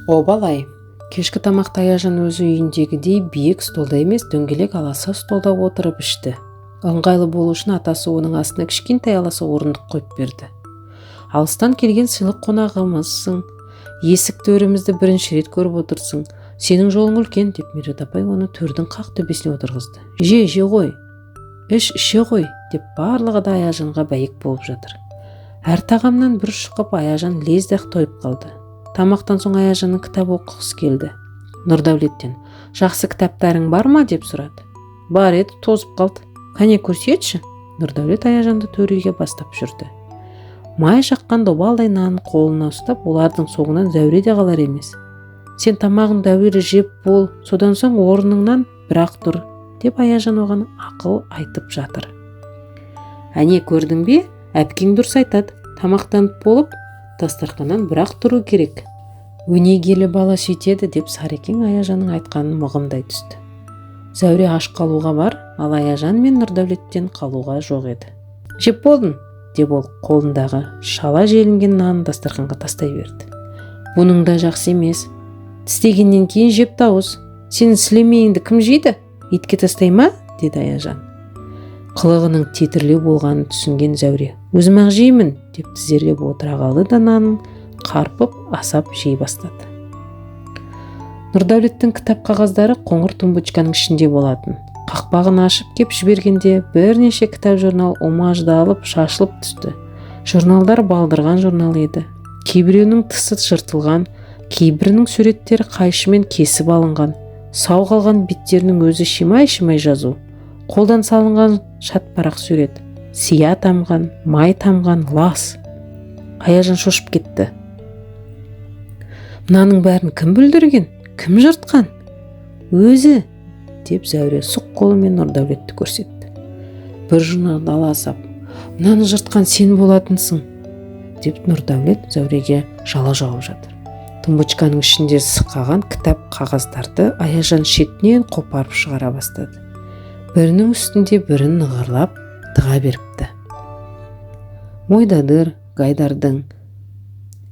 Обалай, кешкі тамақта Аяжан өзі үйіндегідей биік столда емес, дөңгелек аласа столда отырып ішті. Ыңғайлы болу үшін атасы оның астына кішкентай аласа орындық қойып берді. Алыстан келген сыйлық қонағымызсың, есік төрімізді бірінші рет көріп отырсың, сенің жолың үлкен, деп Меруерт апай оны төрдің қақ төбесіне отырғызды. Же ғой, іше ғой, деп барлығы да Аяжанға бәйек болып жатыр. Әр тағамнан бір шұқып Аяжан лезде-ақ тойып қалды. Тамақтан соң Аяжанның кітап оқығысы келді. Нұрдәулеттен: "Жақсы кітаптарың бар ма?" деп сұрады. "Бар еді, тозып қалды." "Кәне көрсетші." Нұрдәулет Аяжанды төрге бастап жүрді. Май жаққан добалдай нанын қолына ұстап, олардың соңынан Зәуре де қалар емес. "Сен тамағыңды әуелі жеп бол, содан соң орныңнан бірақ тұр", деп Аяжан оған ақыл айтып жатыр. "Әне көрдің бе, әпкең дұрыс айтады, тамақтанып болып дастарханнан бірақ тұру керек. Өнегелі бала сөйтеді", деп Сарекең Аяжанның айтқанын мығымдай түсті. Зәуре аш қалуға бар, ал Аяжан мен Нұрдәулеттен қалуға жоқ еді. "Жеп болдың", деп ол қолындағы шала желінген нанын дастарханға тастай берді. "Бұның да жақсы емес. Тістегеннен кейін жеп тауыз. Сенің сілемейіңді кім жейді? Итке тастай ма?" деді Аяжан. Қылығының тетірлеу болғанын түсінген Зәуре: "Өзім-ақ жеймін", деп тізерлеп отыра қалды да нанын қарпып асап жей бастады. Нұрдәулеттің кітап қағаздары қоңыр тумбочканың ішінде болатын. Қақпағын ашып кеп жібергенде бірнеше кітап журнал омаждалып шашылып түсті. Журналдар балдырған журнал еді. Кейбіреуінің тысы жыртылған, кейбірінің суреттері қайшымен кесіп алынған. Сау қалған беттерінің өзі шимай-шимай жазу. Қолдан салынған шатпарақ сурет. Сия тамған, май тамған, лас. Аяжан шошып кетті. "Мынаның бәрін кім бүлдірген? Кім жыртқан?" "Өзі", деп Зәуре сұқ қолымен Нұрдәулетті көрсетті. "Бір журналды ала сап, мынаны жыртқан сен болатынсың", деп Нұрдәулет Зәуреге жала жауып жатыр. Тумбочканың ішінде сықаған кітап қағаздарды Аяжан шетінен қопарып шығара бастады. Бірінің үстінде бірін нығырлап тыға беріпті. Мойдадыр Гайдардың,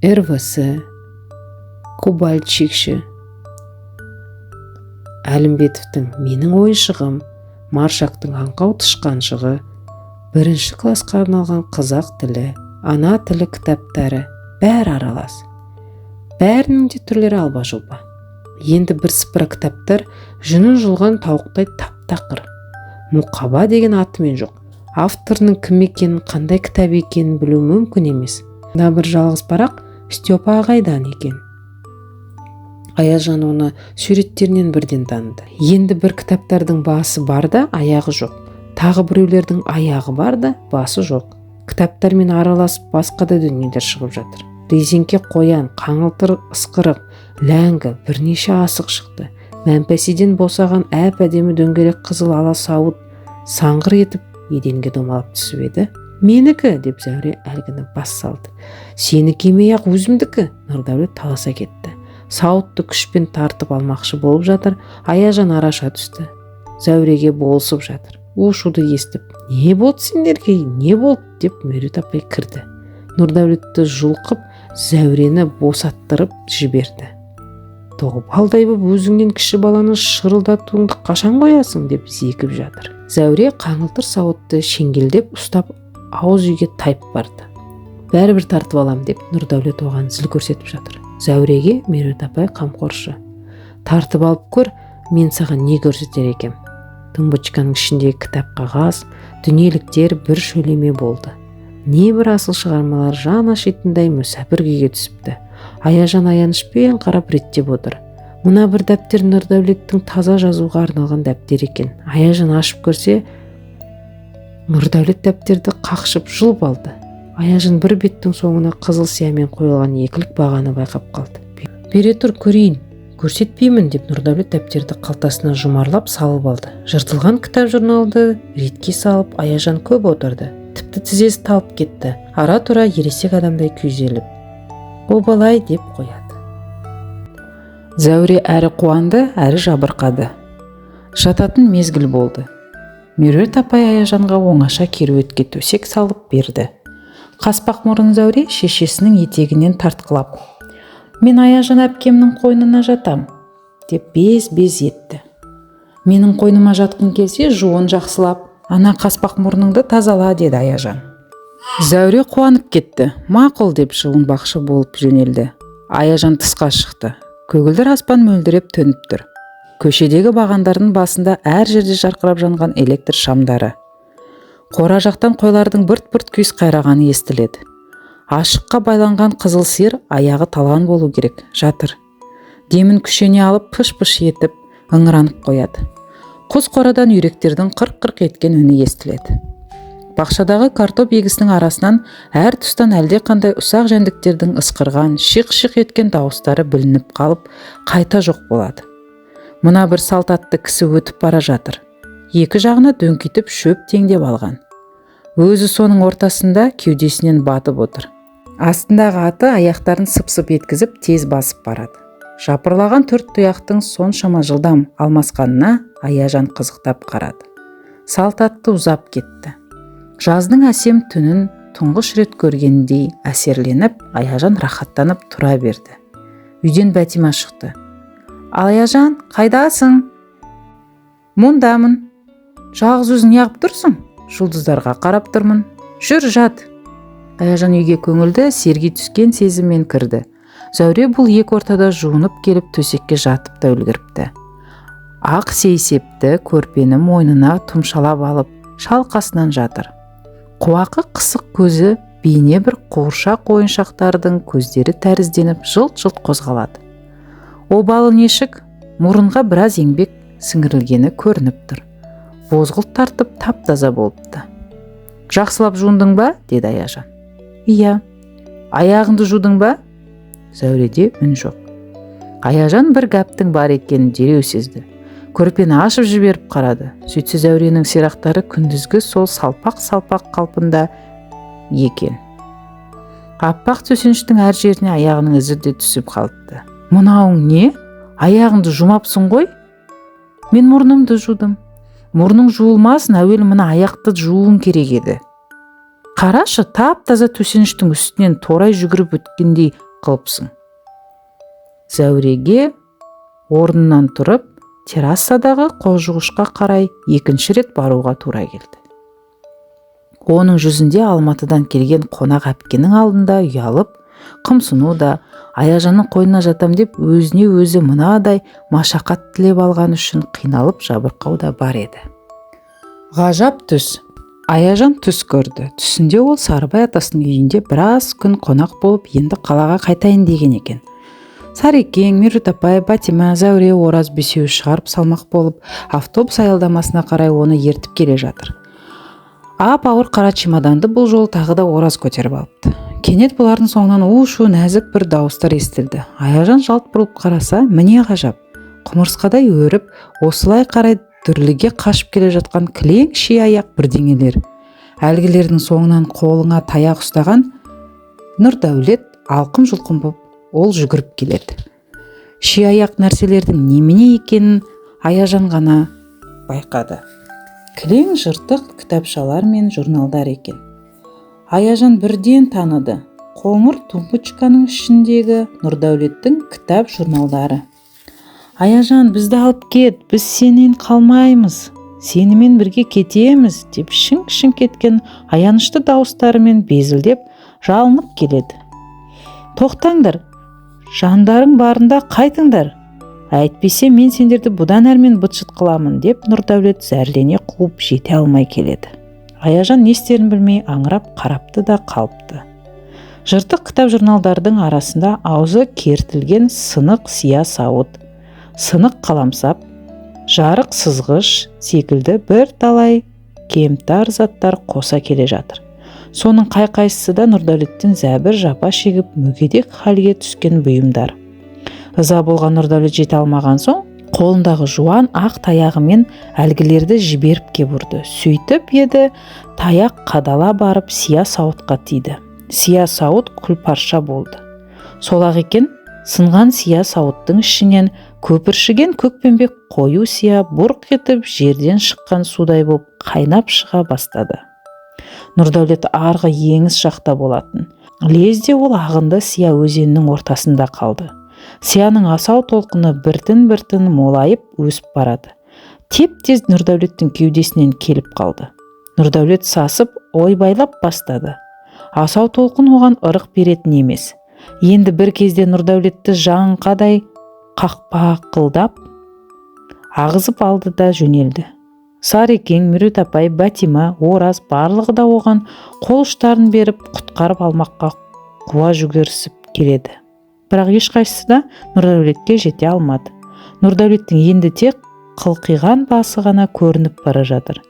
РВС, Кубальчикші, Әлімбетовтің "Менің ойыншығым", Маршактың "Аңқау тышқаншығы", бірінші классқа арналған қазақ тілі, ана тілі кітаптары, бәрі аралас. Бәрінің де түрлері алба-жұлба. Енді бірсыпыра кітаптар жүнін жұлған тауықтай тап-тақыр. Мұқаба деген атымен жоқ. Авторының кім екенін, қандай кітап екенін білу мүмкін емес. Да бір жалғыз парақ Степа ағайдан екен. Аяжан оны суреттерінен бірден таныды. Енді бір кітаптардың басы бар да аяғы жоқ. Тағы біреулердің аяғы бар да басы жоқ. Кітаптармен араласып басқа да дүниелер шығып жатыр. Резеңке қоян, қаңылтыр ысқырық, ләңгі, бірнеше асық шықты. Мәмпәсиден босаған әп-әдемі дөңгелек қызыл ала сауыт саңғыр етіп еденге домалап түсіп еді. "Менікі", деп Зәуре әлгіні бас салды. "Сенікі емей-ақ өзімдікі", Нұрдәулет таласа кетті. Сауытты күшпен тартып алмақшы болып жатыр. Аяжан араша түсті. Зәуреге болысып жатыр. У-шуды естіп: "Не болды сендерге, не болды?" деп Меруерт апай кірді. Нұрдәулетті жұлқып Зәурені босаттырып жіберді. "Тоғалдай боп өзіңнен кіші баланы шырылдатуыңды қашан қоясың?" деп зекіп жатыр. Зәуре қаңылтыр сауытты шеңгелдеп ұстап ауыз үйге тайып барды. "Бәрібір тартып алам", деп Нұрдәулет оған зіл көрсетіп жатыр. Зәуреге Меруерт апай қамқоршы: "Тартып алып көр, мен саған не көрсетер екем." Тумбочканың ішіндегі кітап қағаз, дүниеліктер бір шөлеме болды. Небір асыл шығармалар жан ашитындай мүсәпір күйге түсіпті. Аяжан аянышпен қарап реттеп отыр. Мына бір дәптер Нұрдәулеттің таза жазуға арналған дәптер екен. Аяжан ашып көрсе, Нұрдәулет дәптерді қақшып жұлып алды. Аяжан бір беттің соңына қызыл сиямен қойылған екілік бағаны байқап қалды. "Бере тұр, көрейін." "Көрсетпеймін", деп Нұрдәулет дәптерді қалтасына жұмарлап салып алды. Жыртылған кітап журналды ретке салып Аяжан көп отырды. Тіпті тізесі талып кетті. Ара-тұра ересек адамдай күйзеліп: "Обалай", деп қояды. Зәуре әрі қуанды, әрі жабырқады. Жататын мезгіл болды. Меруерт апай Аяжанға оңаша кереуетке төсек салып берді. Қаспақ мұрын Зәуре шешесінің етегінен тартқылап: Мен Аяжан әпкемнің қойнына жатам, деп без етті. Менің қойныма жатқың келсе, жуын жақсылап, ана қаспақ мұрныңды тазала, деді Аяжан. Зәуре қуанып кетті. Мақұл, деп жуынбақшы болып жөнелді. Аяжан тысқа шықты. Көгілдір аспан мөлдіреп төніп тұр. Көшедегі бағандардың басында әр жерде жарқырап жанған электр шамдары. Қора жақтан қойлардың бырт-бырт күйіс қайрағаны естіледі. Ашыққа байланған қызыл сиыр аяғы талған болу керек, жатыр. Демін күшене алып пыш-пыш етіп ыңыранып қояды. Құс қорадан үйректердің қырқ-қырқ еткен үні естіледі. Бақшадағы картоп егісінің арасынан әр тұстан әлде қандай ұсақ жәндіктердің ысқырған, шиқ-шиқ еткен дауыстары білініп қалып, қайта жоқ болады. Мына бір салт атты кісі өтіп бара жатыр. Екі жағына дөңкитіп шөп теңдеп алған. Өзі соның ортасында кеудесінен батып отыр. Астындағы аты аяқтарын сып-сып еткізіп тез басып барады. Жапырлаған төрт тұяқтың соншама жылдам алмасқанына Аяжан қызықтап қарады. Салт атты ұзап кетті. Жаздың әсем түнін тұңғыш рет көргендей әсерленіп, Аяжан рахаттанып тұра берді. Үйден Бәтима шықты. Аяжан, қайдасың? Мұндамын. Жалғыз өзің неғып тұрсың? Жұлдыздарға қарап тұрмын. Жүр, жат. Аяжан үйге көңілді, серги түскен сезіммен кірді. Зәуре бұл екі ортада жуынып келіп төсекке жатып та үлгіріпті. Ақ сейсепті көрпені мойнына тұмшалап алып, шалқасынан жатыр. Қуақы қысық көзі бейне бір қуыршақ ойыншақтардың көздері тәрізденіп жылт-жылт қозғалады. Обалы нешік, мұрынға біраз еңбек сіңірілгені көрініп тұр. Бозғылт тартып тап-таза болыпты. Жақсылап жуындың ба? Деді Аяжан. Иә. Аяғыңды жудың ба? Зәуреде үн жоқ. Аяжан бір гәптің бар екенін дереу сезді. Көрпені ашып жіберіп қарады. Сөйтсе Зәуренің сирақтары күндізгі сол салпақ-салпақ қалпында екен. Аппақ төсеніштің әр жеріне аяғының ізі де түсіп қалыпты. Мынауың не? Аяғыңды жумапсың ғой? Мен мұрнымды жудым. Мұрның жуылмасын, әуел мына аяқты жууың керек еді. Қарашы, тап-таза төсеніштің үстінен торай жүгіріп өткендей қылыпсың. Зәуреге орнынан тұрып, террасадағы қожығышқа қарай екінші рет баруға тура келді. Оның жүзінде Алматыдан келген қонақ әпкенің алдында ұялып, қымсыну да, Аяжанның қойнына жатам деп өзіне өзі мынадай машақат тілеп алған үшін қиналып жабырқау да бар еді. Ғажап түс. Аяжан түс көрді. Түсінде ол Сарыбай атасының үйінде біраз күн қонақ болып, енді қалаға қайтайын деген екен. Сарекең, Мерут апай, Бәтима, Зәуре, Ораз бесеуі шығарып салмақ болып, автобус аялдамасына қарай оны ертіп келе жатыр. Ап-ауыр қара чемоданды бұл жол тағы да Ораз көтеріп алыпты. Кенет бұлардың соңынан у-шу нәзік бір дауыстар естілді. Аяжан жалт бұрылып қараса, міне ғажап. Құмырсқадай өріп, осылай қарай дүрліге қашып келе жатқан кілең ши аяқ бірдеңелер. Әлгілердің соңынан қолыңа таяқ ұстаған Нұрдәулет алқым-жұлқым боп ол жүгіріп келеді. Ши аяқ нәрселердің немене екенін Аяжан ғана байқады. Кілең жыртық кітапшалар мен журналдар екен. Аяжан бірден таныды. Қоңыр тумбочканың ішіндегі Нұрдәулеттің кітап журналдары. Аяжан, бізді алып кет, біз сенен қалмаймыз, сенімен бірге кетеміз, деп шыңқ-шыңқ еткен аянышты дауыстарымен безілдеп жалынып келеді. Тоқтаңдар, жандарың барында қайтыңдар. Әйтпесе мен сендерді бұдан әрмен быт-шыт қыламын, деп Нұрдәулет зәрлене қуып жете алмай келеді. Аяжан не істерін білмей аңырап қарапты да қалыпты. Жыртық кітап журналдардың арасында аузы кертілген сынық сия сауыт, сынық қаламсап, жарық сызғыш секілді бір талай кемтар заттар қоса келе жатыр. Соның қай-қайсысы да Нұрдәулеттен зәбір жапа шегіп мүгедек халге түскен бұйымдар. Ыза болған Нұрдәулет жете алмаған соң, қолындағы жуан ақ таяғымен әлгілерді жіберіп кеп ұрды. Сөйтіп еді, таяқ қадала барып сия сауытқа тиді. Сия сауыт күлпарша болды. Сол-ақ екен, сынған сия сауыттың ішінен көпіршіген көкпеңбек қою сия бұрқ етіп жерден шыққан судай боп қайнап шыға бастады. Нұрдәулет арғы еңіс жақта болатын. Лезде ол ағынды сия өзенінің ортасында қалды. сияның асау толқыны біртін молайып өсіп барады. Теп-тез Нұрдәулеттің кеудесінен келіп қалды. Нұрдәулет сасып ойбайлап бастады. Асау толқын оған ырық беретін емес. Енді бір кезде Нұрдәулетті жаңқадай қақпақылдап ағызып алды да жөнелді. Сарекең, Мүрит апай, Бәтима, Ораз барлығы да оған қол ұштарын беріп құтқарып алмаққа қуа жүгірісіп келеді. Бірақ ешқайсысы да Нұрдәулетке жете алмады. Нұрдәулеттің енді тек қылқиған басы ғана көрініп бара жатыр.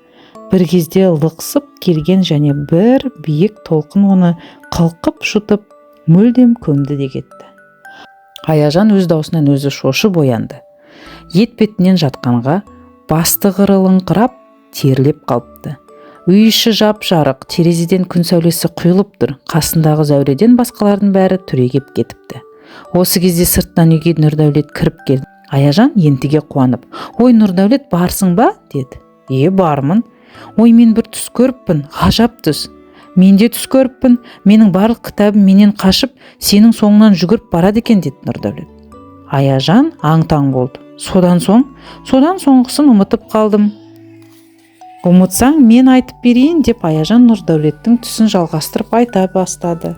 Бір кезде лықсып келген және бір биік толқын оны қылқып жұтып мүлдем көмді де кетті. Аяжан өз даусынан өзі шошып оянды. Ет бетінен жатқанға басты қырылыңқырап терлеп қалыпты. Үй іші жап-жарық, терезеден күн сәулесі құйылып тұр. Қасындағы Зәуреден басқалардың бәрі түрегеп кетіпті. Осы кезде сырттан үйге Нұрдәулет кіріп келді. Аяжан ентіге қуанып: «Ой, Нұрдәулет, барсың ба?» деді. Бармын. Ой, мен бір түс көріппін, ғажап түс. Мен де түс көріппін, менің барлық кітабым менен қашып, сенің соңынан жүгіріп барады екен, деді Нұрдәулет. Аяжан аң-таң болды. Содан соңғысын ұмытып қалдым. Ұмытсаң, мен айтып берейін, деп Аяжан Нұрдәулеттің түсін жалғастырып айта бастады.